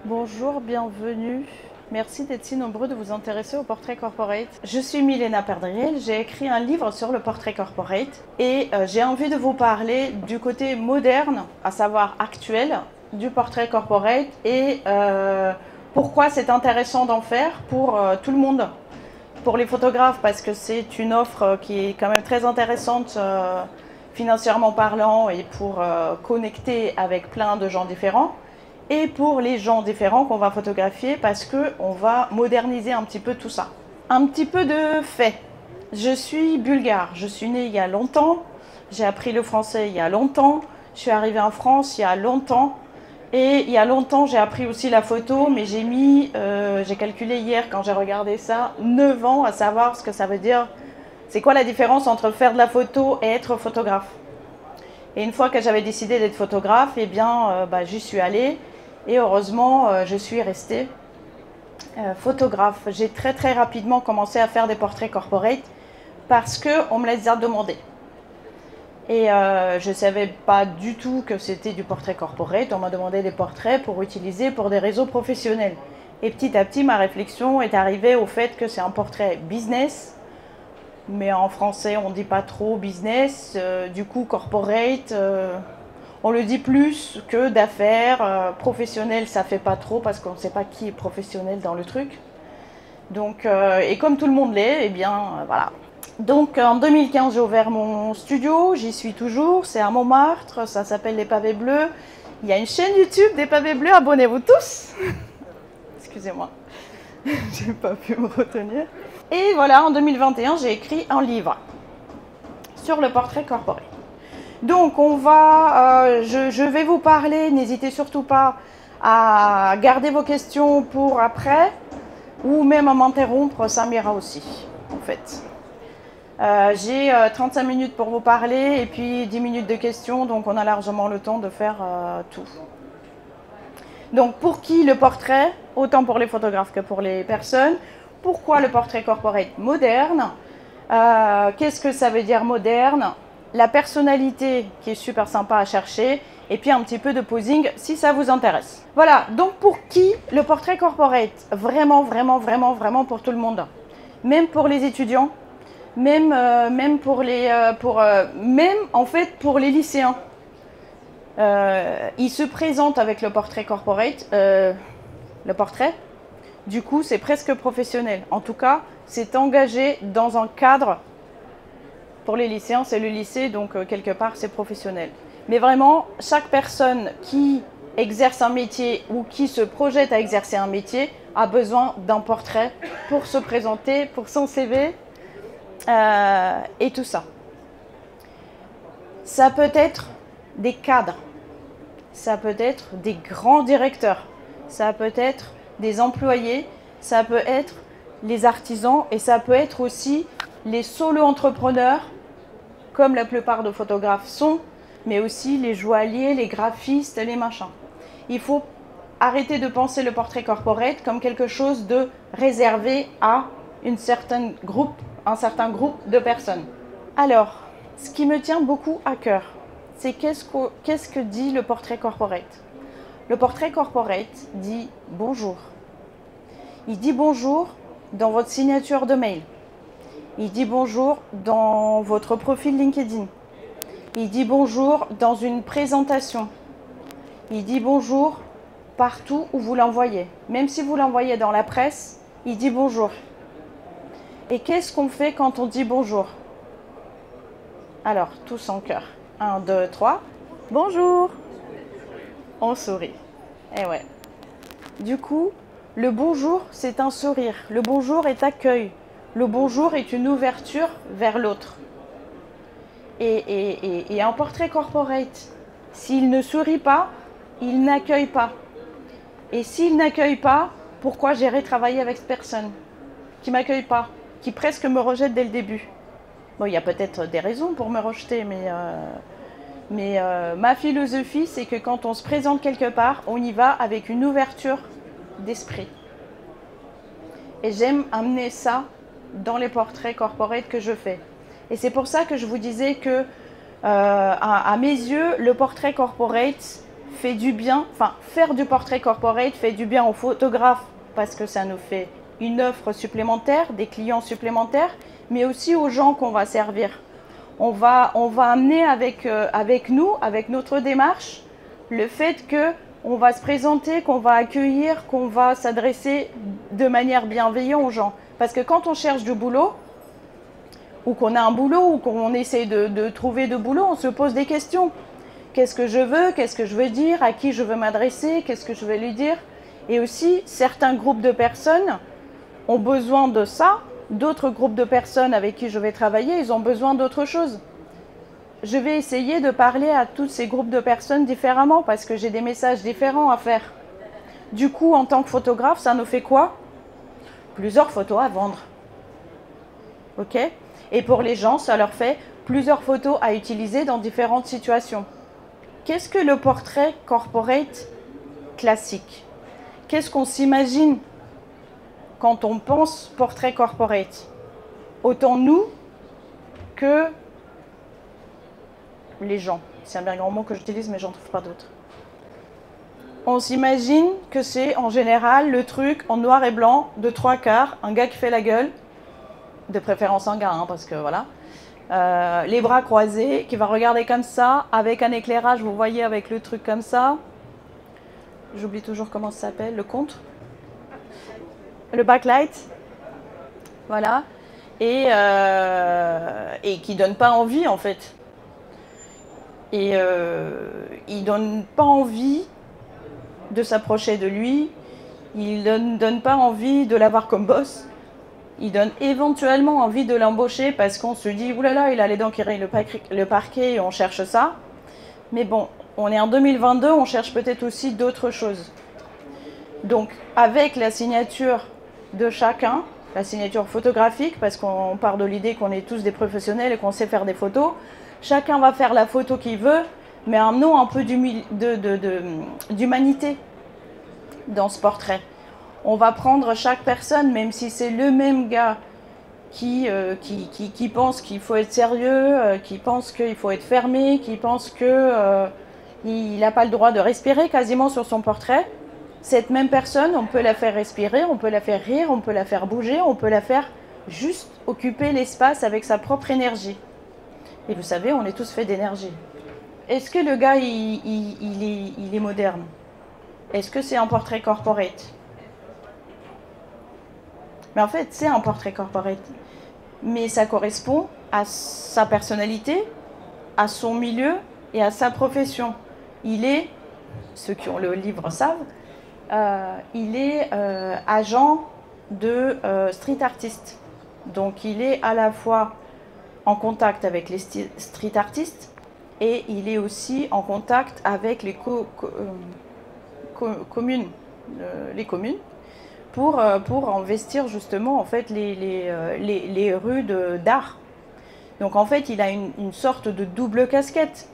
Bonjour, bienvenue. Merci d'être si nombreux de vous intéresser au portrait corporate. Je suis Milena Perdriel, j'ai écrit un livre sur le portrait corporate et j'ai envie de vous parler du côté moderne, à savoir actuel, du portrait corporate et pourquoi c'est intéressant d'en faire pour tout le monde. Pour les photographes, parce que c'est une offre qui est quand même très intéressante financièrement parlant et pour connecter avec plein de gens différents. Et pour les gens différents qu'on va photographier parce qu'on va moderniser un petit peu tout ça. Un petit peu de fait. Je suis bulgare, je suis née il y a longtemps, j'ai appris le français il y a longtemps, je suis arrivée en France il y a longtemps et il y a longtemps j'ai appris aussi la photo, mais j'ai calculé hier quand j'ai regardé ça, 9 ans à savoir ce que ça veut dire, c'est quoi la différence entre faire de la photo et être photographe. Et une fois que j'avais décidé d'être photographe, eh bien j'y suis allée. Et heureusement, je suis restée photographe. J'ai très rapidement commencé à faire des portraits corporate parce qu'on me les a demandés. Et je ne savais pas du tout que c'était du portrait corporate. On m'a demandé des portraits pour utiliser pour des réseaux professionnels. Et petit à petit, ma réflexion est arrivée au fait que c'est un portrait business. Mais en français, on ne dit pas trop business. Du coup, corporate... on le dit plus que d'affaires. Professionnel, ça fait pas trop parce qu'on ne sait pas qui est professionnel dans le truc. Donc, et comme tout le monde l'est, eh bien voilà. Donc en 2015, j'ai ouvert mon studio, j'y suis toujours, c'est à Montmartre, ça s'appelle Les Pavés Bleus. Il y a une chaîne YouTube des Pavés Bleus, abonnez-vous tous. Excusez-moi, j'ai pas pu me retenir. Et voilà, en 2021, j'ai écrit un livre sur le portrait corporel. Donc je vais vous parler, n'hésitez surtout pas à garder vos questions pour après, ou même à m'interrompre, ça m'ira aussi, en fait. J'ai 35 minutes pour vous parler, et puis 10 minutes de questions, donc on a largement le temps de faire tout. Donc pour qui le portrait, autant pour les photographes que pour les personnes, pourquoi le portrait corporate moderne, qu'est-ce que ça veut dire moderne? La personnalité qui est super sympa à chercher et puis un petit peu de posing si ça vous intéresse. Voilà, donc pour qui le portrait corporate? Vraiment pour tout le monde. Même pour les étudiants, même pour les lycéens. Ils se présentent avec le portrait corporate, le portrait. Du coup, c'est presque professionnel. En tout cas, c'est engagé dans un cadre. Pour les lycéens, c'est le lycée, donc quelque part, c'est professionnel. Mais vraiment, chaque personne qui exerce un métier ou qui se projette à exercer un métier a besoin d'un portrait pour se présenter, pour son CV et tout ça. Ça peut être des cadres, ça peut être des grands directeurs, ça peut être des employés, ça peut être les artisans et ça peut être aussi les solo-entrepreneurs, comme la plupart de photographes sont, mais aussi les joailliers, les graphistes, les machins. Il faut arrêter de penser le portrait corporate comme quelque chose de réservé à un certain groupe de personnes. Alors, ce qui me tient beaucoup à cœur, c'est qu'est-ce que dit le portrait corporate? Le portrait corporate dit bonjour. Il dit bonjour dans votre signature de mail. Il dit bonjour dans votre profil LinkedIn. Il dit bonjour dans une présentation. Il dit bonjour partout où vous l'envoyez. Même si vous l'envoyez dans la presse, il dit bonjour. Et qu'est-ce qu'on fait quand on dit bonjour? Alors, tous en chœur. 1, 2, 3. Bonjour. On sourit. Eh ouais. Du coup, le bonjour, c'est un sourire. Le bonjour est accueil. Le bonjour est une ouverture vers l'autre. Et un portrait corporate, s'il ne sourit pas, il n'accueille pas. Et s'il n'accueille pas, pourquoi j'irai travailler avec cette personne qui ne m'accueille pas, qui presque me rejette dès le début? Bon, il y a peut-être des raisons pour me rejeter, mais ma philosophie, c'est que quand on se présente quelque part, on y va avec une ouverture d'esprit. Et j'aime amener ça dans les portraits corporate que je fais. Et c'est pour ça que je vous disais que, à mes yeux, le portrait corporate fait du bien, enfin faire du portrait corporate fait du bien aux photographes parce que ça nous fait une offre supplémentaire, des clients supplémentaires, mais aussi aux gens qu'on va servir. On va amener avec nous, avec notre démarche, le fait qu'on va se présenter, qu'on va accueillir, qu'on va s'adresser de manière bienveillante aux gens. Parce que quand on cherche du boulot, ou qu'on a un boulot, ou qu'on essaie de trouver de boulot, on se pose des questions. Qu'est-ce que je veux? Qu'est-ce que je veux dire? À qui je veux m'adresser? Qu'est-ce que je veux lui dire? Et aussi, certains groupes de personnes ont besoin de ça. D'autres groupes de personnes avec qui je vais travailler, ils ont besoin d'autre chose. Je vais essayer de parler à tous ces groupes de personnes différemment parce que j'ai des messages différents à faire. Du coup, en tant que photographe, ça nous fait quoi? Plusieurs photos à vendre. Ok? Et pour les gens, ça leur fait plusieurs photos à utiliser dans différentes situations. Qu'est-ce que le portrait corporate classique? Qu'est-ce qu'on s'imagine quand on pense portrait corporate? Autant nous que les gens. C'est un bien grand mot que j'utilise, mais j'en trouve pas d'autres. On s'imagine que c'est en général le truc en noir et blanc de 3/4, un gars qui fait la gueule, de préférence un gars, hein, parce que voilà, les bras croisés, qui va regarder comme ça, avec un éclairage, vous voyez, avec le truc comme ça. J'oublie toujours comment ça s'appelle, le contre. Le backlight. Voilà. Et qui donne pas envie, en fait. Et il donne pas envie de s'approcher de lui. Il donne pas envie de l'avoir comme boss. Il donne éventuellement envie de l'embaucher parce qu'on se dit « oulala, il a les dents qui rayent le parquet et on cherche ça ». Mais bon, on est en 2022, on cherche peut-être aussi d'autres choses. Donc, avec la signature de chacun, la signature photographique, parce qu'on part de l'idée qu'on est tous des professionnels et qu'on sait faire des photos, chacun va faire la photo qu'il veut, mais amenons un peu d'humanité dans ce portrait. On va prendre chaque personne, même si c'est le même gars qui pense qu'il faut être sérieux, qui pense qu'il faut être fermé, qui pense qu'il n'a pas le droit de respirer quasiment sur son portrait. Cette même personne, on peut la faire respirer, on peut la faire rire, on peut la faire bouger, on peut la faire juste occuper l'espace avec sa propre énergie. Et vous savez, on est tous faits d'énergie. Est-ce que le gars, il est moderne? Est-ce que c'est un portrait corporate? Mais en fait, c'est un portrait corporate. Mais ça correspond à sa personnalité, à son milieu et à sa profession. Il est, ceux qui ont le livre savent, il est agent de street artist. Donc il est à la fois en contact avec les street artistes et il est aussi en contact avec les communes, pour investir justement en fait les rues d'art. Donc en fait il a une sorte de double casquette.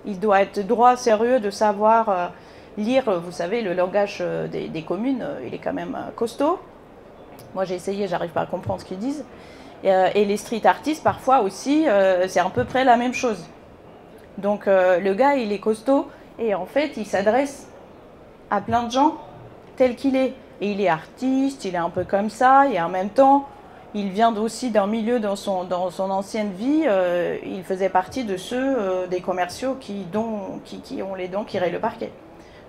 Il doit être droit, sérieux, de savoir lire, vous savez, le langage des communes, il est quand même costaud. Moi j'ai essayé, j'arrive pas à comprendre ce qu'ils disent. Et les street artistes parfois aussi, c'est à peu près la même chose. Donc le gars il est costaud et en fait il s'adresse à plein de gens tel qu'il est. Et il est artiste, il est un peu comme ça, et en même temps, il vient aussi d'un milieu dans son ancienne vie, il faisait partie de ceux des commerciaux qui ont les dents qui rayent le parquet.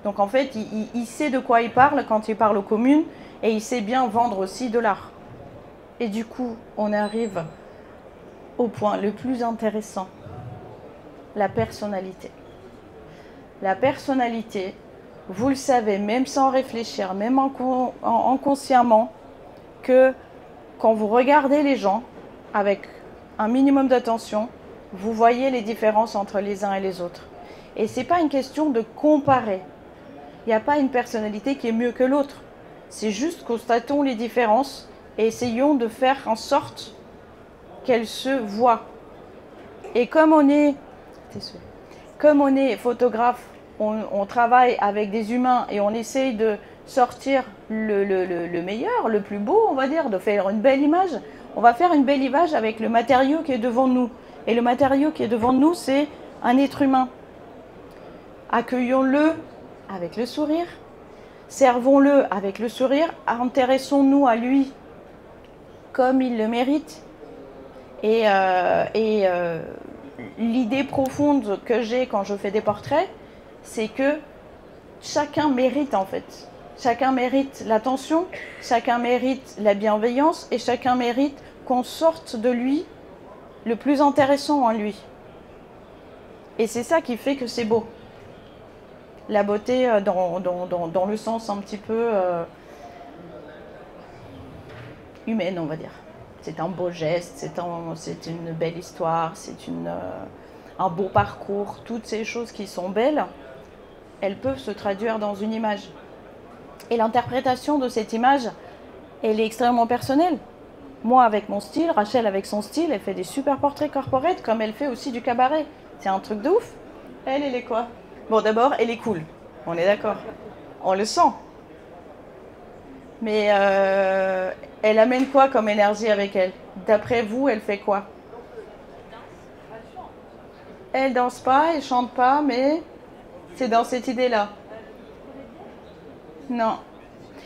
Donc en fait, il sait de quoi il parle quand il parle aux communes, et il sait bien vendre aussi de l'art. Et du coup, on arrive au point le plus intéressant, la personnalité. La personnalité, vous le savez, même sans réfléchir, même inconsciemment, que quand vous regardez les gens avec un minimum d'attention, vous voyez les différences entre les uns et les autres. Et ce n'est pas une question de comparer. Il n'y a pas une personnalité qui est mieux que l'autre. C'est juste constatons les différences et essayons de faire en sorte qu'elles se voient. Et comme on est photographe, on travaille avec des humains et on essaye de sortir le meilleur, le plus beau, on va dire, de faire une belle image. On va faire une belle image avec le matériau qui est devant nous. Et le matériau qui est devant nous, c'est un être humain. Accueillons-le avec le sourire. Servons-le avec le sourire. Intéressons-nous à lui comme il le mérite. Et l'idée profonde que j'ai quand je fais des portraits, c'est que chacun mérite en fait. Chacun mérite l'attention, chacun mérite la bienveillance et chacun mérite qu'on sorte de lui le plus intéressant en lui. Et c'est ça qui fait que c'est beau. La beauté dans le sens un petit peu humaine, on va dire. C'est un beau geste, c'est une belle histoire, c'est un beau parcours. Toutes ces choses qui sont belles, elles peuvent se traduire dans une image. Et l'interprétation de cette image, elle est extrêmement personnelle. Moi avec mon style, Rachel avec son style, elle fait des super portraits corporate comme elle fait aussi du cabaret. C'est un truc de ouf. Elle est quoi? Bon, d'abord, elle est cool. On est d'accord. On le sent. Mais elle amène quoi comme énergie avec elle? D'après vous, elle fait quoi? Elle danse pas, elle chante pas, mais c'est dans cette idée-là. Non.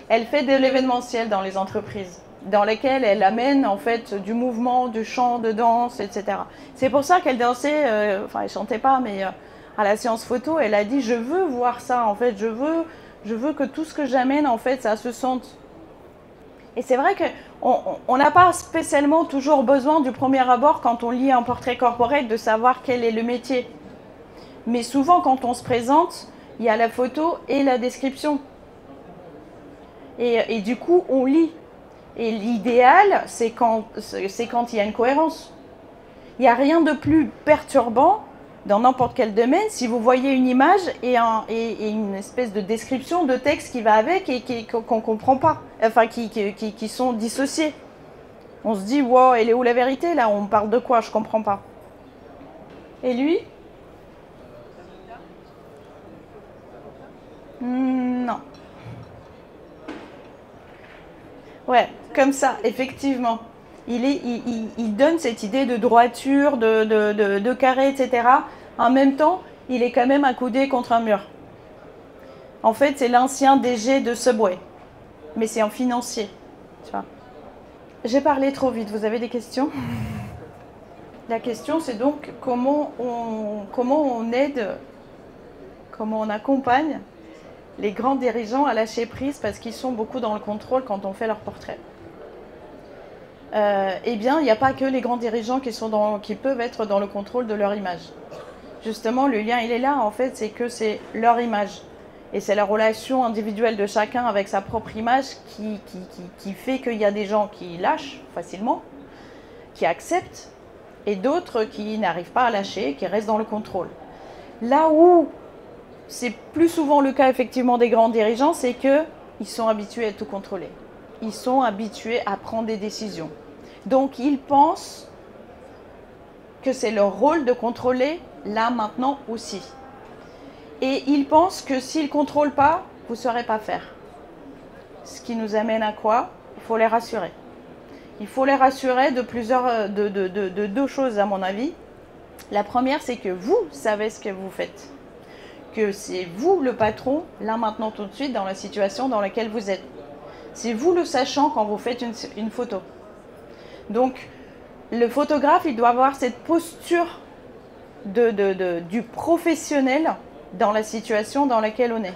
Elle fait de l'événementiel dans les entreprises, dans lesquelles elle amène en fait du mouvement, du chant, de danse, etc. C'est pour ça qu'elle dansait, enfin elle chantait pas, mais à la séance photo, elle a dit je veux voir ça en fait, je veux que tout ce que j'amène en fait, ça se sente. Et c'est vrai qu'on n'a pas spécialement toujours besoin du premier abord quand on lit un portrait corporate de savoir quel est le métier. Mais souvent quand on se présente, il y a la photo et la description. Et du coup, on lit. Et l'idéal, c'est quand il y a une cohérence. Il n'y a rien de plus perturbant dans n'importe quel domaine si vous voyez une image et une espèce de description de texte qui va avec et qu'on ne comprend pas, enfin qui sont dissociés. On se dit, wow, elle est où la vérité là? On parle de quoi? Je ne comprends pas. Et lui? Non. Ouais, comme ça, effectivement. Il donne cette idée de droiture, de carré, etc. En même temps, il est quand même accoudé contre un mur. En fait, c'est l'ancien DG de Subway. Mais c'est en financier. Tu vois. J'ai parlé trop vite. Vous avez des questions? La question, c'est donc comment on aide, comment on accompagne les grands dirigeants à lâcher prise parce qu'ils sont beaucoup dans le contrôle quand on fait leur portrait. Eh bien, il n'y a pas que les grands dirigeants qui peuvent être dans le contrôle de leur image. Justement, le lien, il est là, en fait, c'est que c'est leur image. Et c'est la relation individuelle de chacun avec sa propre image qui fait qu'il y a des gens qui lâchent facilement, qui acceptent, et d'autres qui n'arrivent pas à lâcher, qui restent dans le contrôle. Là où c'est plus souvent le cas effectivement des grands dirigeants, c'est qu'ils sont habitués à tout contrôler. Ils sont habitués à prendre des décisions. Donc ils pensent que c'est leur rôle de contrôler là, maintenant aussi. Et ils pensent que s'ils ne contrôlent pas, vous ne saurez pas faire. Ce qui nous amène à quoi? Il faut les rassurer. Il faut les rassurer de deux choses à mon avis. La première, c'est que vous savez ce que vous faites. Que c'est vous le patron, là maintenant tout de suite, dans la situation dans laquelle vous êtes. C'est vous le sachant quand vous faites une photo. Donc, le photographe, il doit avoir cette posture du professionnel dans la situation dans laquelle on est.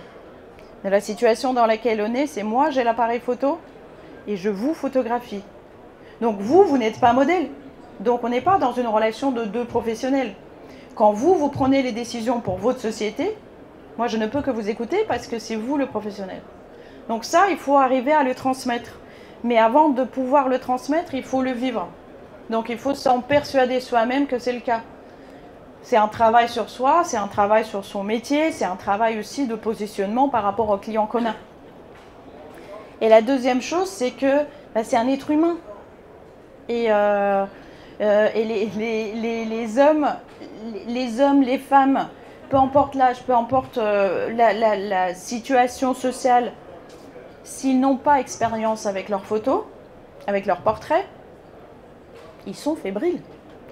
Dans la situation dans laquelle on est, c'est moi, j'ai l'appareil photo et je vous photographie. Donc vous n'êtes pas modèle. Donc on n'est pas dans une relation de deux professionnels. Quand vous prenez les décisions pour votre société, moi je ne peux que vous écouter parce que c'est vous le professionnel. Donc ça, il faut arriver à le transmettre. Mais avant de pouvoir le transmettre, il faut le vivre. Donc il faut s'en persuader soi-même que c'est le cas. C'est un travail sur soi, c'est un travail sur son métier, c'est un travail aussi de positionnement par rapport aux clients qu'on a. Et la deuxième chose, c'est que c'est un être humain. Et les hommes, les femmes, peu importe l'âge, peu importe la situation sociale, s'ils n'ont pas expérience avec leurs photos, avec leurs portraits, ils sont fébriles.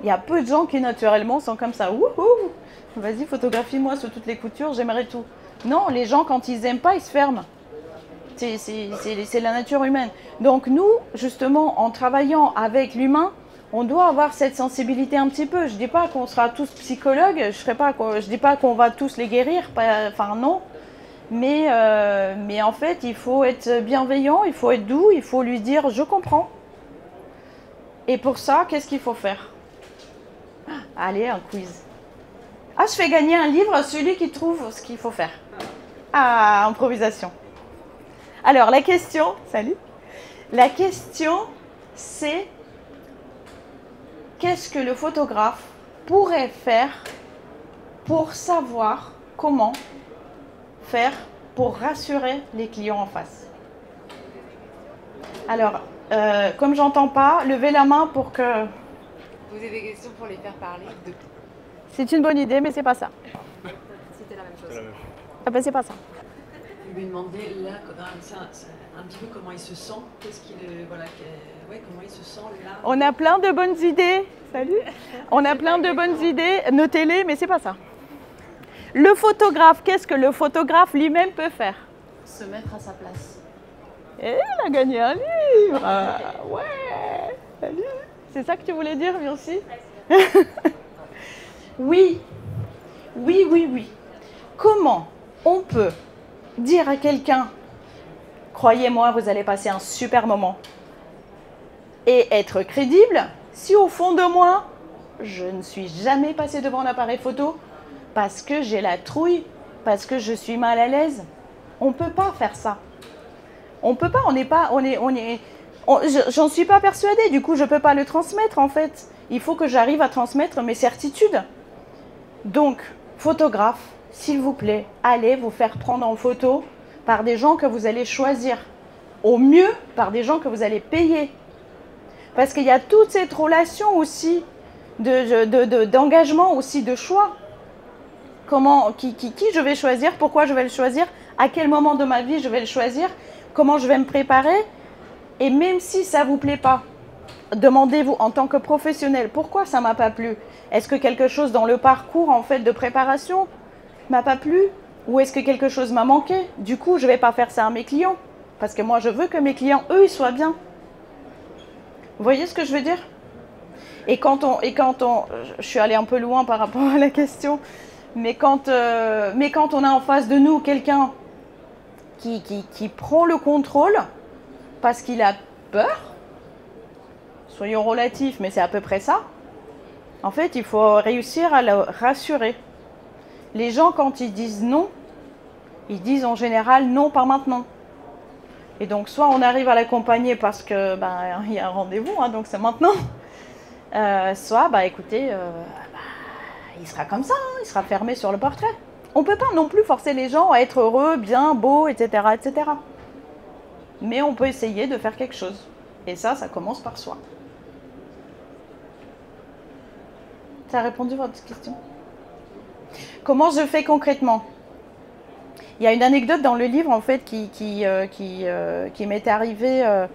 Il y a peu de gens qui naturellement sont comme ça. Wouhou, vas-y, photographie-moi sous toutes les coutures, j'aimerais tout. Non, les gens, quand ils n'aiment pas, ils se ferment. C'est la nature humaine. Donc nous, justement, en travaillant avec l'humain, on doit avoir cette sensibilité un petit peu. Je ne dis pas qu'on sera tous psychologues, je dis pas qu'on va tous les guérir, enfin non. Mais en fait, il faut être bienveillant, il faut être doux, il faut lui dire « je comprends ». Et pour ça, qu'est-ce qu'il faut faire? Allez, un quiz. Ah, je fais gagner un livre à celui qui trouve ce qu'il faut faire. Ah, improvisation. Alors, la question, salut. La question, c'est qu'est-ce que le photographe pourrait faire pour savoir comment faire pour rassurer les clients en face? Alors, comme j'entends pas, levez la main pour que... Vous avez des questions pour les faire parler de... C'est une bonne idée, mais c'est pas ça. C'était la même chose. Ah ben, c'est pas ça. Je lui demander là, un petit peu comment il se sent, qu'est-ce qu'il, voilà, comment il se sent là. On a plein de bonnes idées. Salut. On a plein de bonnes idées. Notez-les, mais c'est pas ça. Le photographe, qu'est-ce que le photographe lui-même peut faire? Se mettre à sa place. Et elle a gagné un livre. Ouais. Salut. C'est ça que tu voulais dire, lui aussi? Oui. Oui, oui, oui. Comment on peut dire à quelqu'un, croyez-moi, vous allez passer un super moment, et être crédible, si au fond de moi, je ne suis jamais passée devant un appareil photo, parce que j'ai la trouille, parce que je suis mal à l'aise? On ne peut pas faire ça. On peut pas, j'en suis pas persuadée, du coup je ne peux pas le transmettre en fait. Il faut que j'arrive à transmettre mes certitudes. Donc, photographe, s'il vous plaît, allez vous faire prendre en photo par des gens que vous allez choisir. Au mieux, par des gens que vous allez payer. Parce qu'il y a toute cette relation aussi d'engagement, aussi de choix. Qui je vais choisir, pourquoi je vais le choisir, à quel moment de ma vie je vais le choisir, comment je vais me préparer. Et même si ça ne vous plaît pas, demandez-vous en tant que professionnel, pourquoi ça ne m'a pas plu? Est-ce que quelque chose dans le parcours en fait de préparation m'a pas plu? Ou est-ce que quelque chose m'a manqué? Du coup, je ne vais pas faire ça à mes clients. Parce que moi, je veux que mes clients, eux, ils soient bien. Vous voyez ce que je veux dire? Et quand on... Je suis allée un peu loin par rapport à la question. Mais quand on a en face de nous quelqu'un qui prend le contrôle parce qu'il a peur, soyons relatifs, mais c'est à peu près ça, en fait, il faut réussir à le rassurer. Les gens, quand ils disent non, ils disent en général non, pas maintenant. Et donc, soit on arrive à l'accompagner parce que il y a un rendez-vous, hein, donc c'est maintenant. Soit, écoutez, il sera comme ça, hein, il sera fermé sur le portrait. On ne peut pas non plus forcer les gens à être heureux, bien, beaux, etc., etc. Mais on peut essayer de faire quelque chose. Et ça commence par soi. Ça a répondu à votre question? Comment je fais concrètement? Il y a une anecdote dans le livre en fait qui m'est arrivée.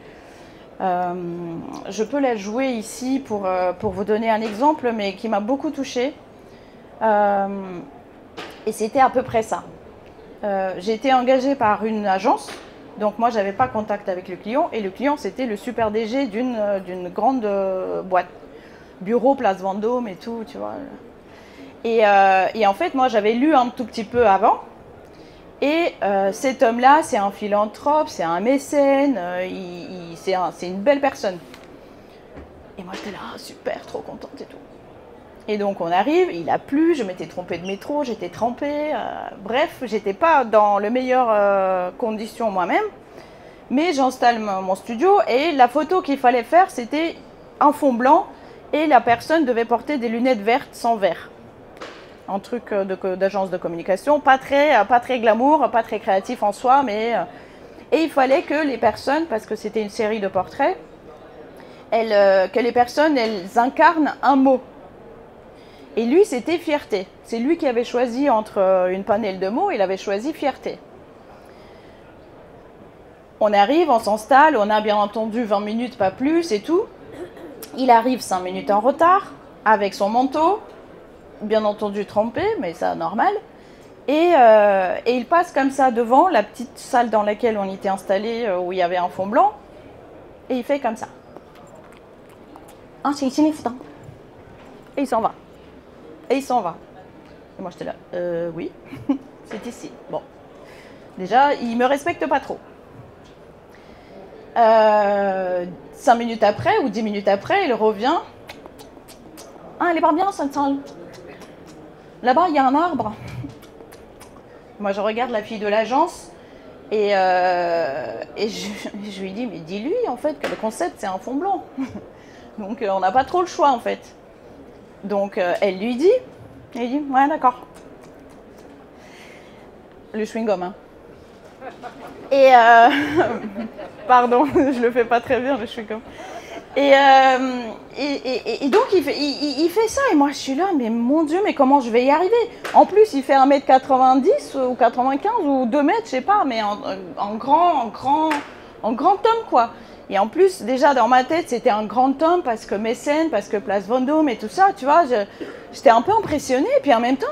Je peux la jouer ici pour vous donner un exemple, mais qui m'a beaucoup touchée. Et c'était à peu près ça. J'ai été engagée par une agence, donc moi j'avais pas contact avec le client, et le client c'était le super DG d'une grande boîte. Bureau, place Vendôme et tout, tu vois. Et en fait, moi, j'avais lu un tout petit peu avant. Et cet homme-là, c'est un philanthrope, c'est un mécène, c'est une belle personne. Et moi, j'étais là, super, trop contente et tout. Et donc, on arrive, il a plu, je m'étais trompée de métro, j'étais trempée. Bref, j'étais pas dans les meilleures conditions moi-même. Mais j'installe mon studio et la photo qu'il fallait faire, c'était un fond blanc. Et la personne devait porter des lunettes vertes sans verre. Un truc d'agence de communication, pas très glamour, pas très créatif en soi, mais... Et il fallait que les personnes, parce que c'était une série de portraits, que les personnes, elles incarnent un mot. Et lui, c'était fierté. C'est lui qui avait choisi entre une panel de mots, il avait choisi fierté. On arrive, on s'installe, on a bien entendu 20 minutes, pas plus, et tout. Il arrive 5 minutes en retard. avec son manteau, bien entendu trempé, mais ça normal. Et il passe comme ça devant la petite salle dans laquelle on était installé, où il y avait un fond blanc, et il fait comme ça. Ah, c'est ici les foutants. Et il s'en va. Et il s'en va. Et moi j'étais là, oui, c'est ici. Bon, déjà, il me respecte pas trop. 5 minutes après ou 10 minutes après, il revient. Ah, elle est pas bien cette salle. Là-bas, il y a un arbre. Moi, je regarde la fille de l'agence et je lui dis, mais dis-lui en fait que le concept c'est un fond blanc. Donc on n'a pas trop le choix en fait. Donc elle lui dit, elle dit, ouais d'accord. Le chewing-gum, hein. Et pardon, je le fais pas très bien le chewing-gum. Et donc il fait ça et moi je suis là, mais mon Dieu, mais comment je vais y arriver? En plus il fait 1m90 ou 95 ou 2 mètres, je sais pas, mais en grand homme quoi. Et en plus déjà dans ma tête c'était un grand homme parce que Mécène, parce que Place Vendôme et tout ça, tu vois, j'étais un peu impressionnée et puis en même temps...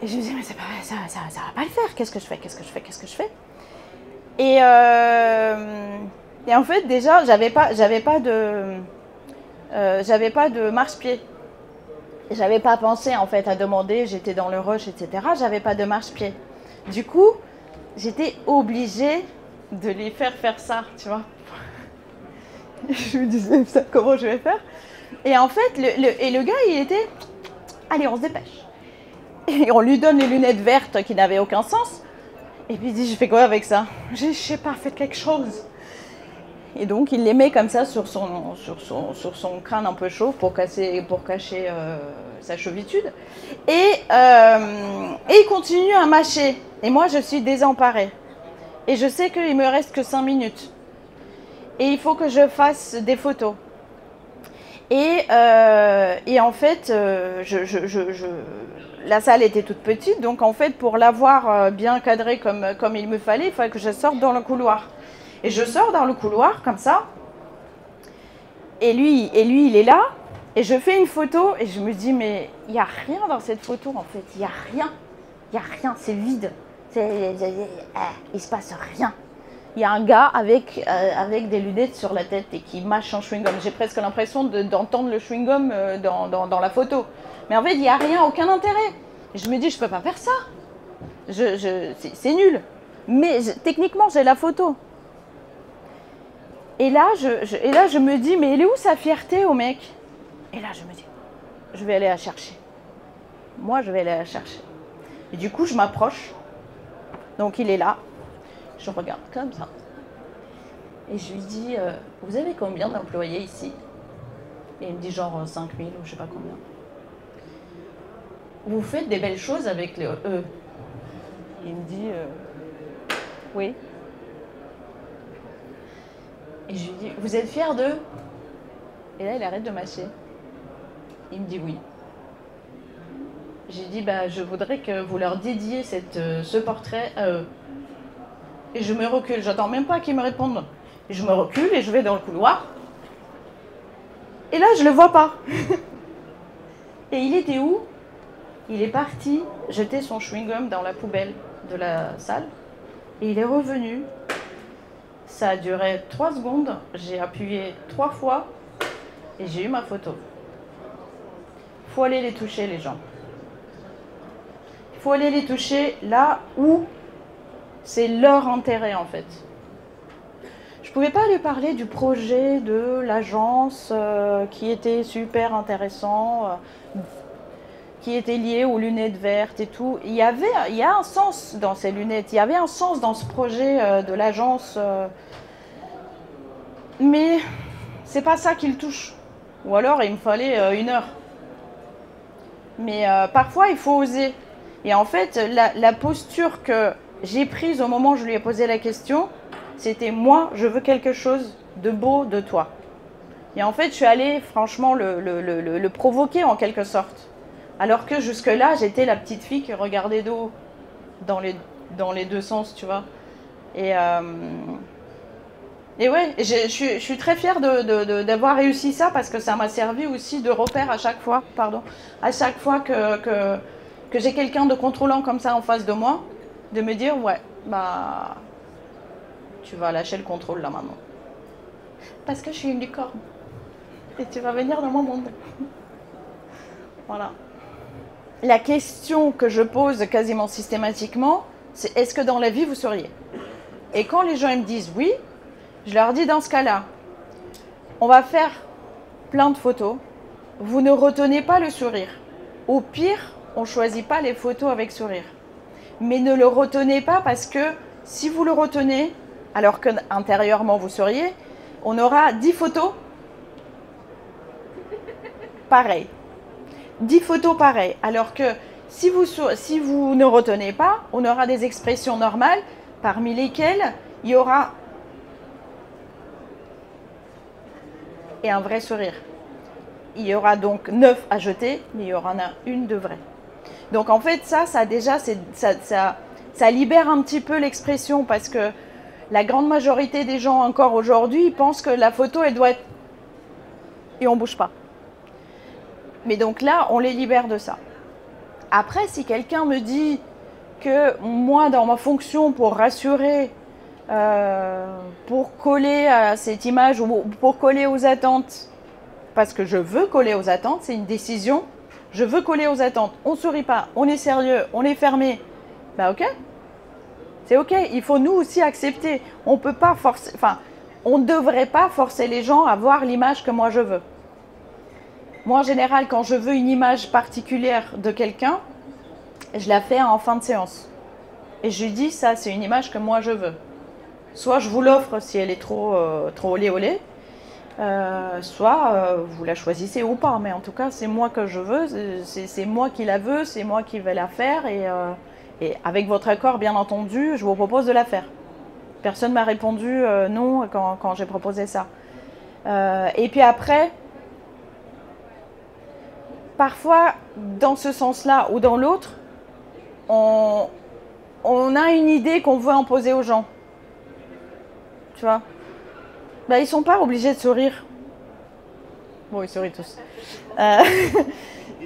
Et je me dis, mais ça va pas le faire, qu'est-ce que je fais? Et en fait, déjà, j'avais pas de marche-pied. J'avais pas pensé, en fait, à demander, j'étais dans le rush, etc. J'avais pas de marche-pied. Du coup, j'étais obligée de les faire ça, tu vois. Je me disais, ça, comment je vais faire? Et en fait, le gars, il était, allez, on se dépêche. Et on lui donne les lunettes vertes qui n'avaient aucun sens. Et puis il dit, je fais quoi avec ça? Je sais pas, faites quelque chose. Et donc il les met comme ça sur son crâne un peu chaud pour cacher sa chevitude. Et il continue à mâcher. Et moi je suis désemparée. Et je sais qu'il me reste que 5 minutes. Et il faut que je fasse des photos. Et en fait, la salle était toute petite, donc en fait, pour l'avoir bien cadrée comme il me fallait, il fallait que je sorte dans le couloir. Et je sors dans le couloir, comme ça, et lui il est là, et je fais une photo, et je me dis, mais il n'y a rien dans cette photo, en fait, il n'y a rien, c'est vide, il se passe rien. Il y a un gars avec des lunettes sur la tête et qui mâche un chewing-gum. J'ai presque l'impression d'entendre le chewing-gum dans la photo. Mais en fait, il n'y a rien, aucun intérêt. Et je me dis, je ne peux pas faire ça. C'est nul. Mais techniquement, j'ai la photo. Et là, je me dis, mais elle est où sa fierté au mec? Et là, je me dis, je vais aller la chercher. Moi, je vais aller la chercher. Et du coup, je m'approche. Donc, il est là. Je regarde comme ça. Et je lui dis, vous avez combien d'employés ici? Et il me dit genre 5000 ou je sais pas combien. Vous faites des belles choses avec les eux? Il me dit, oui. Et je lui dis, vous êtes fiers d'eux? Et là, il arrête de mâcher. Il me dit oui. J'ai dit, bah, je voudrais que vous leur dédiez ce portrait à eux. Et je me recule, j'attends même pas qu'ils me répondent. Et je me recule et je vais dans le couloir. Et là, je le vois pas. Et il était où? Il est parti jeter son chewing-gum dans la poubelle de la salle. Et il est revenu. Ça a duré 3 secondes. J'ai appuyé 3 fois. Et j'ai eu ma photo. Il faut aller les toucher, les gens. Il faut aller les toucher là où c'est leur intérêt, en fait. Je pouvais pas lui parler du projet de l'agence qui était super intéressant, qui était lié aux lunettes vertes et tout. Il y a un sens dans ces lunettes, il y avait un sens dans ce projet de l'agence, mais c'est pas ça qui le touche. Ou alors il me fallait 1 heure. Mais parfois il faut oser. Et en fait, la posture que j'ai prise au moment où je lui ai posé la question, c'était moi, je veux quelque chose de beau de toi. Et en fait, je suis allée franchement le provoquer en quelque sorte. Alors que jusque-là, j'étais la petite fille qui regardait d'eau dans les 2 sens, tu vois. Et Et ouais, je suis très fière d'avoir réussi ça parce que ça m'a servi aussi de repère à chaque fois, à chaque fois que j'ai quelqu'un de contrôlant comme ça en face de moi, de me dire, ouais, bah, tu vas lâcher le contrôle là maintenant. Parce que je suis une licorne. Et tu vas venir dans mon monde. Voilà. La question que je pose quasiment systématiquement, c'est est-ce que dans la vie vous seriez? Et quand les gens ils me disent oui, je leur dis dans ce cas-là, on va faire plein de photos. Vous ne retenez pas le sourire. Au pire, on ne choisit pas les photos avec sourire. Mais ne le retenez pas parce que si vous le retenez, alors qu'intérieurement vous seriez, on aura 10 photos pareilles. 10 photos pareilles. Alors que si vous ne retenez pas, on aura des expressions normales parmi lesquelles il y aura et un vrai sourire. Il y aura donc 9 à jeter, mais il y aura une de vraie. Donc en fait, ça déjà, ça libère un petit peu l'expression parce que la grande majorité des gens encore aujourd'hui pensent que la photo, elle doit être... Et on ne bouge pas. Mais donc là, on les libère de ça. Après, si quelqu'un me dit que moi, dans ma fonction pour rassurer, pour coller à cette image ou pour coller aux attentes, parce que je veux coller aux attentes, c'est une décision, je veux coller aux attentes, on ne sourit pas, on est sérieux, on est fermé, bah ok, c'est ok, il faut nous aussi accepter, on peut pas forcer, enfin, on ne devrait pas forcer les gens à voir l'image que moi je veux. Moi en général, quand je veux une image particulière de quelqu'un, je la fais en fin de séance. Et je lui dis, ça c'est une image que moi je veux. Soit je vous l'offre si elle est trop olé olé, soit vous la choisissez ou pas. Mais en tout cas, c'est moi que je veux, c'est moi qui la veux, c'est moi qui vais la faire. Et avec votre accord, bien entendu, je vous propose de la faire. Personne ne m'a répondu non quand j'ai proposé ça. Et puis après, parfois, dans ce sens-là ou dans l'autre, on a une idée qu'on veut imposer aux gens. Tu vois, ben, ils ne sont pas obligés de sourire. Bon, ils sourient tous.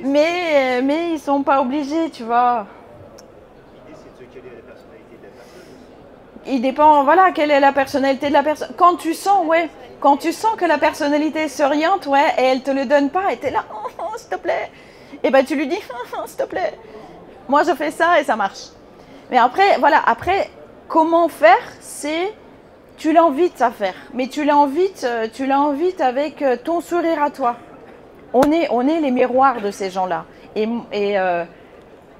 Mais ils ne sont pas obligés, tu vois. L'idée, c'est de quelle est la personnalité de la personne. Il dépend, voilà, quelle est la personnalité de la personne. Quand tu sens, ouais, quand tu sens que la personnalité est souriante, ouais, et elle ne te le donne pas, et tu es là, oh, s'il te plaît. Et ben tu lui dis, oh, s'il te plaît. Moi, je fais ça et ça marche. Mais après, voilà, comment faire, c'est... Tu l'invites à faire, mais tu l'invites avec ton sourire à toi. On est les miroirs de ces gens-là. Et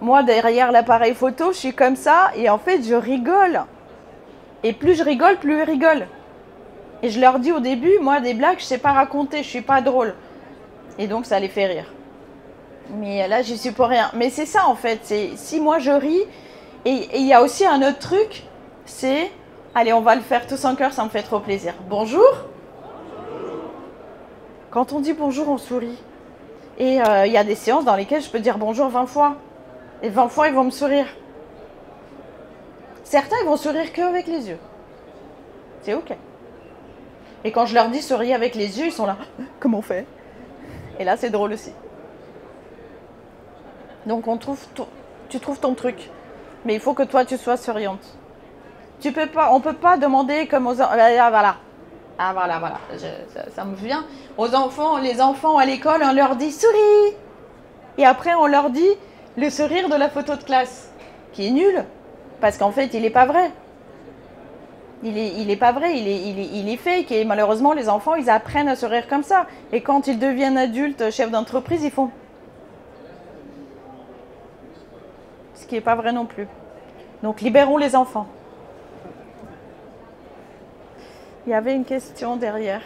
moi, derrière l'appareil photo, je suis comme ça, et en fait, je rigole. Et plus je rigole, plus ils rigolent. Et je leur dis au début, moi, des blagues, je ne sais pas raconter, je ne suis pas drôle. Et donc, ça les fait rire. Mais là, j'y suis pour rien. Mais c'est ça, en fait. Si moi, je ris, et il y a aussi un autre truc, c'est... Allez, on va le faire tous en cœur, ça me fait trop plaisir. Bonjour. Quand on dit bonjour, on sourit. Et il y a des séances dans lesquelles je peux dire bonjour 20 fois. Et 20 fois, ils vont me sourire. Certains, ils vont sourire qu'avec les yeux. C'est ok. Et quand je leur dis souriez avec les yeux, ils sont là. Comment on fait? Et là, c'est drôle aussi. Donc, tu trouves ton truc. Mais il faut que toi, tu sois souriante. On peut pas demander comme aux enfants. Voilà. Ah voilà. Ça me vient. Aux enfants, les enfants à l'école, on leur dit souris. Et après, on leur dit le sourire de la photo de classe, qui est nul, parce qu'en fait, il n'est pas vrai. Il est pas vrai, il est fake. Et malheureusement, les enfants, ils apprennent à sourire comme ça. Et quand ils deviennent adultes, chefs d'entreprise, ils font. Ce qui n'est pas vrai non plus. Donc, libérons les enfants. Il y avait une question derrière.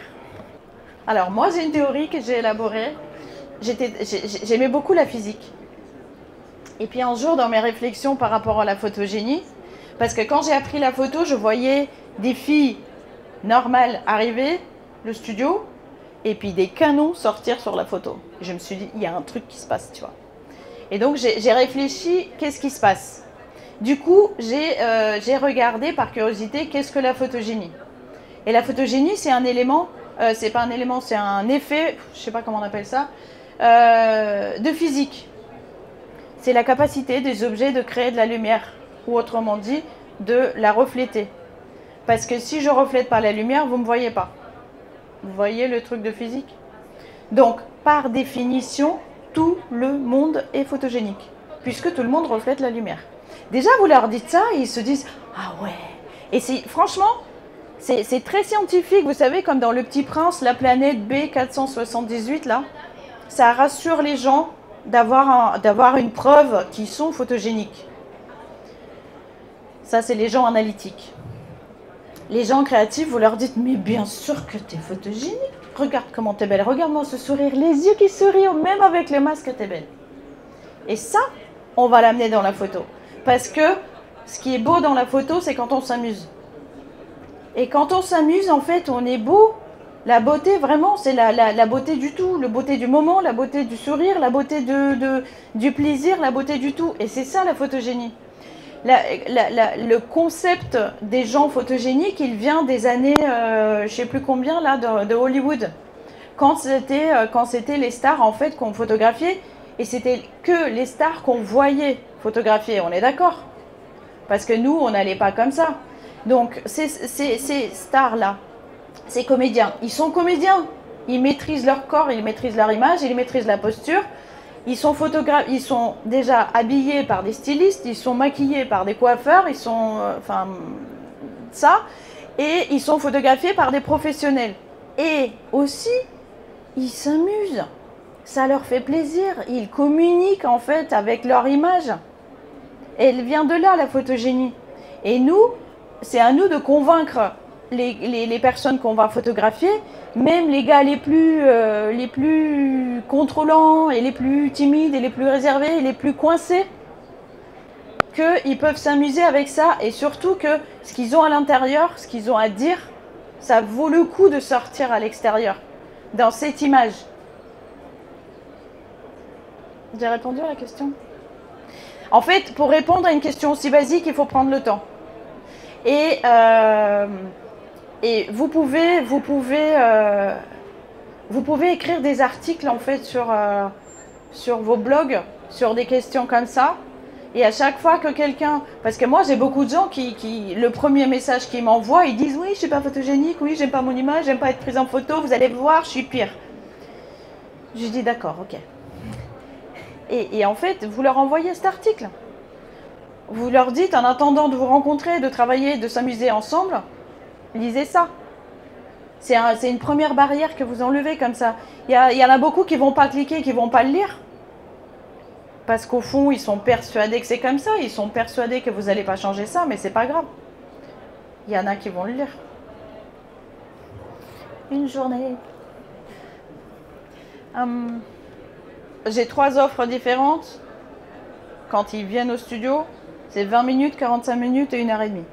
Alors, moi, j'ai une théorie que j'ai élaborée. J'aimais beaucoup la physique. Et puis un jour, dans mes réflexions par rapport à la photogénie, parce que quand j'ai appris la photo, je voyais des filles normales arriver, le studio, et puis des canons sortir sur la photo. Et je me suis dit, il y a un truc qui se passe, tu vois. Et donc, j'ai réfléchi, qu'est-ce qui se passe? Du coup, j'ai regardé par curiosité, qu'est-ce que la photogénie? Et la photogénie, c'est un élément, c'est pas un élément, c'est un effet, je sais pas comment on appelle ça, de physique. C'est la capacité des objets de créer de la lumière, ou autrement dit, de la refléter. Parce que si je reflète pas la lumière, vous ne me voyez pas. Vous voyez le truc de physique? Donc, par définition, tout le monde est photogénique, puisque tout le monde reflète la lumière. Déjà, vous leur dites ça, et ils se disent « Ah ouais !» Et franchement, c'est très scientifique. Vous savez, comme dans Le Petit Prince, la planète B478, là, ça rassure les gens d'avoir une preuve qu'ils sont photogéniques. Ça, c'est les gens analytiques. Les gens créatifs, vous leur dites « Mais bien sûr que tu es photogénique. Regarde comment tu es belle. Regarde-moi ce sourire. Les yeux qui sourient, même avec le masque, tu es belle. » Et ça, on va l'amener dans la photo. Parce que ce qui est beau dans la photo, c'est quand on s'amuse. Et quand on s'amuse, en fait, on est beau. La beauté, vraiment, c'est la beauté du tout, la beauté du moment, la beauté du sourire, la beauté du plaisir, la beauté du tout. Et c'est ça la photogénie. Le concept des gens photogéniques, il vient des années, je ne sais plus combien, là, de Hollywood. Quand c'était les stars, en fait, qu'on photographiait, et c'était que les stars qu'on voyait photographier, on est d'accord? Parce que nous, on n'allait pas comme ça. Donc, ces stars-là, ces comédiens, ils sont comédiens. Ils maîtrisent leur corps, ils maîtrisent leur image, ils maîtrisent la posture. Ils sont photographes, ils sont déjà habillés par des stylistes, ils sont maquillés par des coiffeurs, ils sont, et ils sont photographiés par des professionnels. Et aussi, ils s'amusent. Ça leur fait plaisir. Ils communiquent en fait avec leur image. Et elle vient de là, la photogénie. Et nous, c'est à nous de convaincre les personnes qu'on va photographier, même les gars les plus contrôlants et les plus timides et les plus réservés et les plus coincés, qu'ils peuvent s'amuser avec ça et surtout que ce qu'ils ont à l'intérieur, ce qu'ils ont à dire, ça vaut le coup de sortir à l'extérieur, dans cette image. J'ai répondu à la question? En fait, pour répondre à une question aussi basique, il faut prendre le temps. Et vous pouvez écrire des articles en fait sur vos blogs, sur des questions comme ça. Et à chaque fois que quelqu'un... Parce que moi, j'ai beaucoup de gens qui le premier message qu'ils m'envoient, ils disent « Oui, je ne suis pas photogénique, oui, j'aime pas mon image, j'aime pas être prise en photo, vous allez voir, je suis pire. » Je dis « D'accord, ok. » Et en fait, vous leur envoyez cet article. Vous leur dites, en attendant de vous rencontrer, de travailler, de s'amuser ensemble, lisez ça. C'est une première barrière que vous enlevez comme ça. Il y en a beaucoup qui ne vont pas cliquer, qui ne vont pas le lire. Parce qu'au fond, ils sont persuadés que c'est comme ça. Ils sont persuadés que vous n'allez pas changer ça, mais c'est pas grave. Il y en a qui vont le lire. Une journée. J'ai 3 offres différentes. Quand ils viennent au studio, c'est 20 minutes, 45 minutes et 1h30.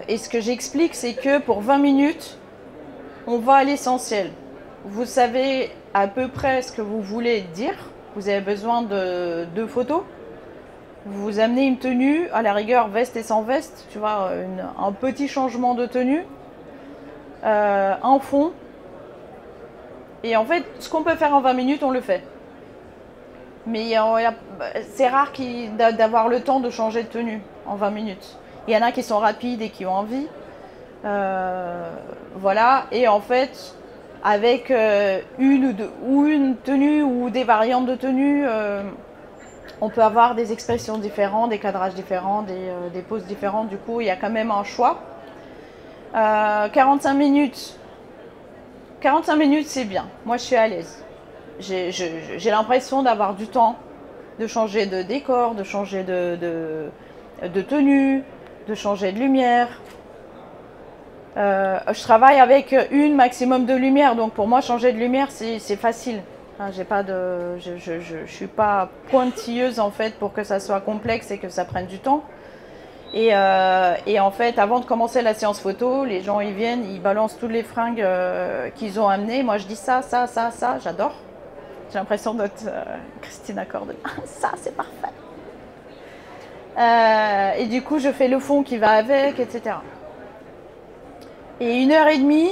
Et ce que j'explique, c'est que pour 20 minutes, on va à l'essentiel. Vous savez à peu près ce que vous voulez dire. Vous avez besoin de 2 photos. Vous amenez une tenue, à la rigueur veste et sans veste, tu vois, un petit changement de tenue, un fond. Et en fait, ce qu'on peut faire en 20 minutes, on le fait. Mais c'est rare d'avoir le temps de changer de tenue en 20 minutes. Il y en a qui sont rapides et qui ont envie. Voilà. Et en fait, avec une tenue ou des variantes de tenue, on peut avoir des expressions différentes, des cadrages différents, des poses différentes. Du coup, il y a quand même un choix. 45 minutes. 45 minutes, c'est bien. Moi, je suis à l'aise. J'ai l'impression d'avoir du temps de changer de décor, de changer de tenue, de changer de lumière. Je travaille avec une maximum de lumière, donc pour moi, changer de lumière, c'est facile. Hein, je suis pas pointilleuse en fait pour que ça soit complexe et que ça prenne du temps. Et en fait, avant de commencer la séance photo, les gens ils viennent, ils balancent toutes les fringues qu'ils ont amenées. Moi, je dis ça, j'adore. J'ai l'impression d'être Christina Cordula. Ça, c'est parfait. Et du coup, je fais le fond qui va avec, etc. Et une heure et demie,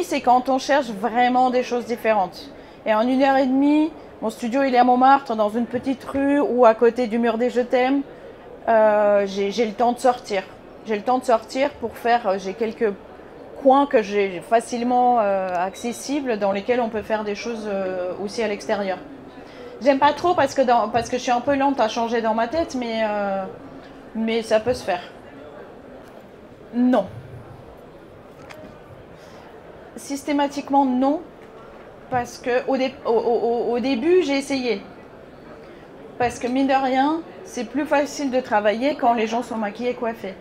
c'est quand on cherche vraiment des choses différentes. Et en une heure et demie, mon studio il est à Montmartre, dans une petite rue ou à côté du mur des Je t'aime. J'ai le temps de sortir. J'ai le temps de sortir pour faire. J'ai quelques coins que j'ai facilement accessibles dans lesquels on peut faire des choses aussi à l'extérieur. J'aime pas trop parce que je suis un peu lente à changer dans ma tête, mais ça peut se faire. Non. Systématiquement non, parce que au début j'ai essayé. Parce que mine de rien, c'est plus facile de travailler quand les gens sont maquillés et coiffés.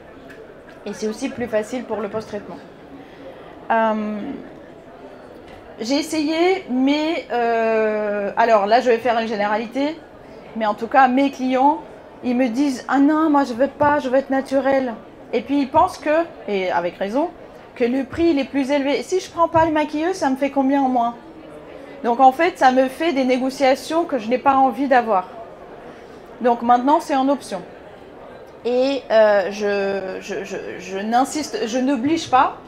Et c'est aussi plus facile pour le post-traitement. J'ai essayé, mais alors là je vais faire une généralité, mais en tout cas mes clients, ils me disent « Ah non, moi je veux pas, je veux être naturel ». Et puis ils pensent que, et avec raison, que le prix il est plus élevé. Si je prends pas le maquilleuse, ça me fait combien en moins? Donc en fait, ça me fait des négociations que je n'ai pas envie d'avoir. Donc maintenant, c'est en option. Et je n'insiste, je n'oblige pas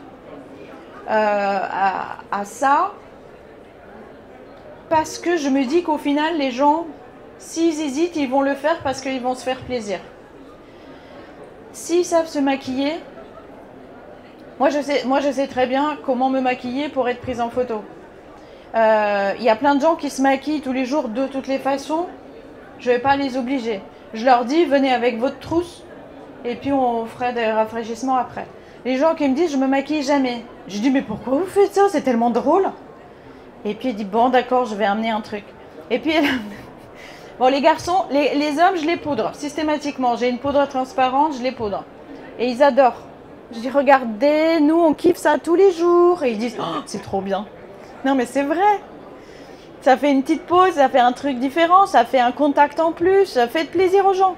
à ça, parce que je me dis qu'au final, les gens, s'ils hésitent, ils vont le faire parce qu'ils vont se faire plaisir. S'ils savent se maquiller, moi je sais très bien comment me maquiller pour être prise en photo. Il y a plein de gens qui se maquillent tous les jours de toutes les façons. Je ne vais pas les obliger. Je leur dis, venez avec votre trousse et puis on fera des rafraîchissements après. Les gens qui me disent, je me maquille jamais. Je dis, mais pourquoi vous faites ça? C'est tellement drôle. Et puis il dit, bon d'accord, je vais amener un truc. Et puis, bon les garçons, les hommes, je les poudre systématiquement. J'ai une poudre transparente, je les poudre. Et ils adorent. Je dis, regardez, nous on kiffe ça tous les jours. Et ils disent, oh, c'est trop bien. Non mais c'est vrai. Ça fait une petite pause, ça fait un truc différent, ça fait un contact en plus, ça fait plaisir aux gens.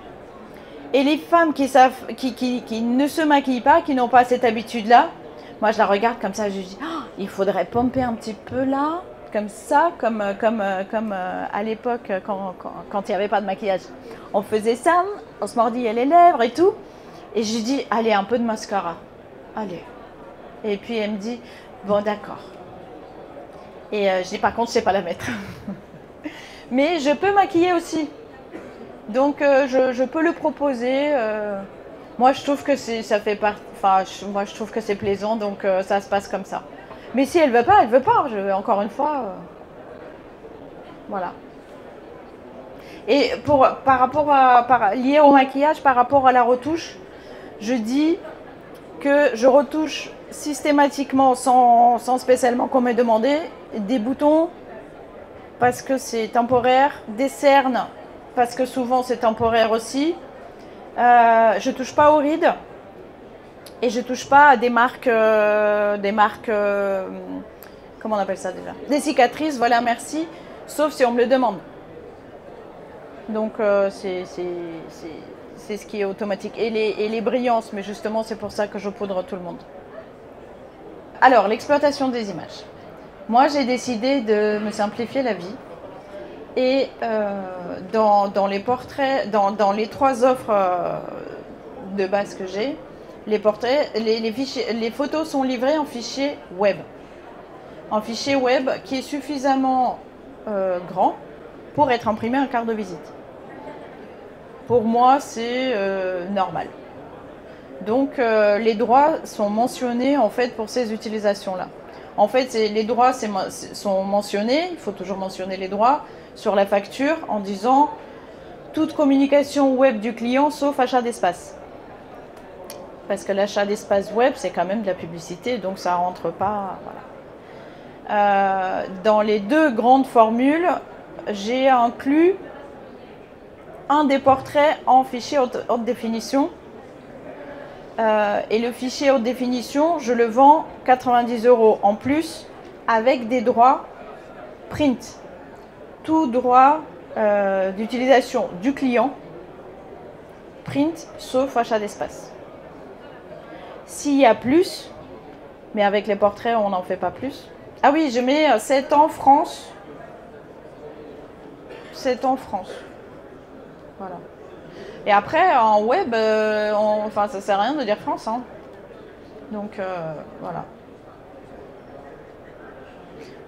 Et les femmes qui ne se maquillent pas, qui n'ont pas cette habitude-là, moi je la regarde comme ça, je dis, oh, il faudrait pomper un petit peu là, comme ça, comme à l'époque quand il n'y avait pas de maquillage. On faisait ça, on se mordillait les lèvres et tout. Et je dis, allez, un peu de mascara. Allez. Et puis elle me dit, bon d'accord. Et je dis, par contre, je ne sais pas la mettre. Mais je peux maquiller aussi. Donc, je peux le proposer. Moi, je trouve que ça fait partie. Enfin, moi, je trouve que c'est plaisant, donc ça se passe comme ça. Mais si elle veut pas, elle veut pas. Encore une fois, voilà. Et par rapport lié au maquillage, par rapport à la retouche, je dis que je retouche systématiquement, sans spécialement qu'on m'ait demandé, des boutons parce que c'est temporaire, des cernes parce que souvent c'est temporaire aussi. Je touche pas aux rides et je touche pas à des marques, comment on appelle ça déjà? Des cicatrices, voilà, merci, sauf si on me le demande. Donc c'est ce qui est automatique. Et les brillances, mais justement c'est pour ça que je poudre tout le monde. Alors, l'exploitation des images. Moi, j'ai décidé de me simplifier la vie. Et dans les portraits, dans les 3 offres de base que j'ai, les portraits, les photos sont livrées en fichier web. En fichier web qui est suffisamment grand pour être imprimé en carte de visite. Pour moi, c'est normal. Donc les droits sont mentionnés en fait pour ces utilisations-là. En fait, les droits sont mentionnés, il faut toujours mentionner les droits sur la facture en disant toute communication web du client sauf achat d'espace. Parce que l'achat d'espace web, c'est quand même de la publicité, donc ça rentre pas. Voilà. Dans les 2 grandes formules, j'ai inclus un des portraits en fichier haute définition. Et le fichier haute définition, je le vends 90 € en plus avec des droits print. Tout droit d'utilisation du client, print, sauf achat d'espace. S'il y a plus, mais avec les portraits, on n'en fait pas plus. Ah oui, je mets 7 ans France. 7 ans France. Voilà. Et après, en web, enfin, ça sert à rien de dire France. Hein. Donc voilà.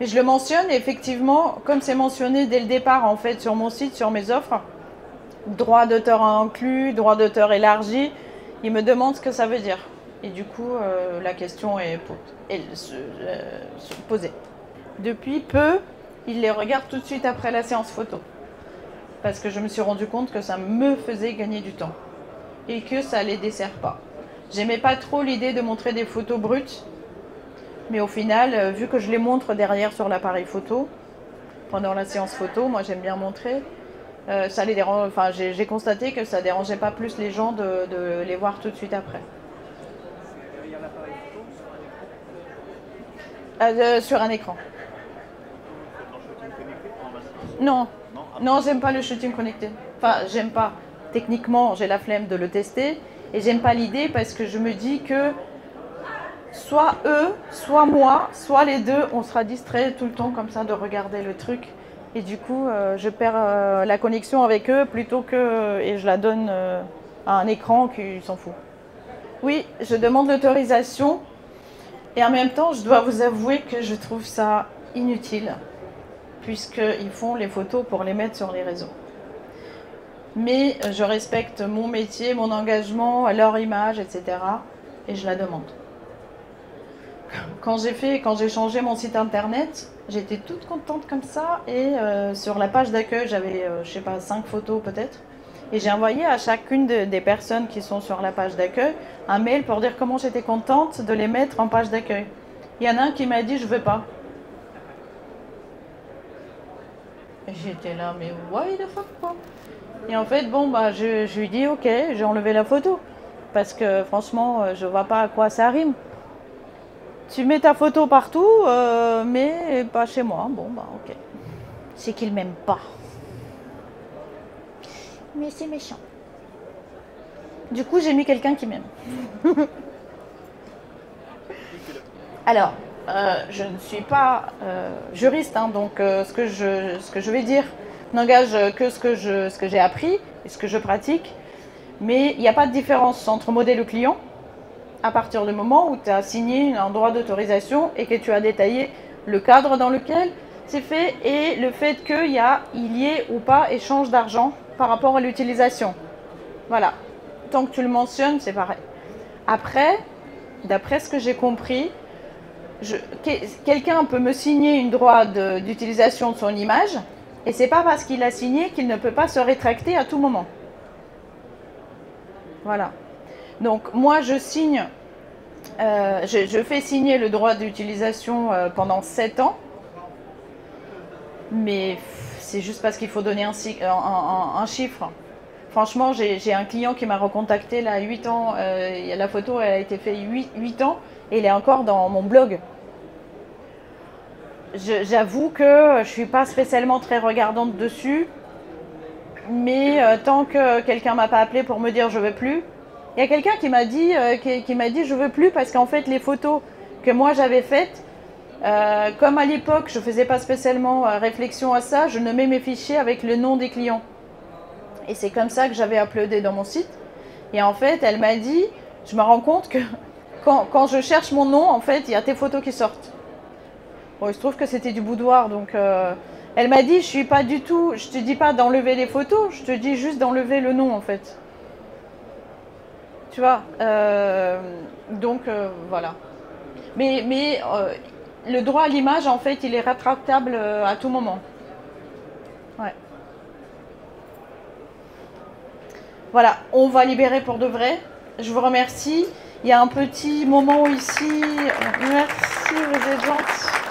Et je le mentionne, effectivement, comme c'est mentionné dès le départ, en fait, sur mon site, sur mes offres, droit d'auteur inclus, droit d'auteur élargi, ils me demandent ce que ça veut dire. Et du coup, la question est posée. Depuis peu, ils les regardent tout de suite après la séance photo. Parce que je me suis rendu compte que ça me faisait gagner du temps. Et que ça les dessert pas. J'aimais pas trop l'idée de montrer des photos brutes. Mais au final, vu que je les montre derrière sur l'appareil photo, pendant la séance photo, moi j'aime bien montrer, ça les dérange, enfin, j'ai constaté que ça dérangeait pas plus les gens de les voir tout de suite après. Derrière l'appareil photo sur un écran? Sur un écran. Vous faites en shooting connecté pendant la séance? Non, Non, non, j'aime pas le shooting connecté. Enfin, j'aime pas. Techniquement, j'ai la flemme de le tester. Et j'aime pas l'idée parce que je me dis que soit eux, soit moi, soit les deux, on sera distrait tout le temps comme ça de regarder le truc. Et du coup, je perds la connexion avec eux plutôt que... Et je la donne à un écran qui s'en fout. Oui, je demande l'autorisation. Et en même temps, je dois vous avouer que je trouve ça inutile. Puisqu'ils font les photos pour les mettre sur les réseaux. Mais je respecte mon métier, mon engagement, leur image, etc. Et je la demande. Quand j'ai changé mon site internet, j'étais toute contente comme ça. Et sur la page d'accueil, j'avais, je sais pas, 5 photos peut-être. Et j'ai envoyé à chacune des personnes qui sont sur la page d'accueil un mail pour dire comment j'étais contente de les mettre en page d'accueil. Il y en a un qui m'a dit « je veux pas ». Et j'étais là, mais why the fuck quoi. Et en fait, bon, bah, je lui dis, ok, j'ai enlevé la photo. Parce que franchement, je vois pas à quoi ça rime. Tu mets ta photo partout, mais pas chez moi. Bon, bah, ok. C'est qu'il m'aime pas. Mais c'est méchant. Du coup, j'ai mis quelqu'un qui m'aime. Alors, je ne suis pas juriste, hein, donc ce que je vais dire n'engage que ce que j'ai appris et ce que je pratique. Mais il n'y a pas de différence entre modèle ou client à partir du moment où tu as signé un droit d'autorisation et que tu as détaillé le cadre dans lequel c'est fait et le fait qu'il y ait ou pas échange d'argent par rapport à l'utilisation. Voilà. Tant que tu le mentionnes, c'est pareil. Après, d'après ce que j'ai compris, quelqu'un peut me signer une droit d'utilisation de son image et c'est pas parce qu'il a signé qu'il ne peut pas se rétracter à tout moment. Voilà. Donc moi je signe, je fais signer le droit d'utilisation pendant 7 ans, mais c'est juste parce qu'il faut donner un chiffre. Franchement, j'ai un client qui m'a recontacté là 8 ans, la photo elle a été faite 8 ans et elle est encore dans mon blog. J'avoue que je ne suis pas spécialement très regardante dessus, mais tant que quelqu'un ne m'a pas appelé pour me dire je veux plus. Il y a quelqu'un qui m'a dit, je veux plus parce qu'en fait les photos que moi j'avais faites, comme à l'époque je ne faisais pas spécialement réflexion à ça, je nommais mes fichiers avec le nom des clients. Et c'est comme ça que j'avais uploadé dans mon site. Et en fait elle m'a dit, je me rends compte que quand je cherche mon nom, en fait il y a tes photos qui sortent. Bon, il se trouve que c'était du boudoir, donc elle m'a dit, je suis pas du tout, je te dis pas d'enlever les photos, je te dis juste d'enlever le nom en fait. Tu vois, donc voilà. Mais le droit à l'image, en fait, il est rattrapable à tout moment. Ouais. Voilà, on va libérer pour de vrai. Je vous remercie. Il y a un petit moment ici. Merci, vous êtes gentils.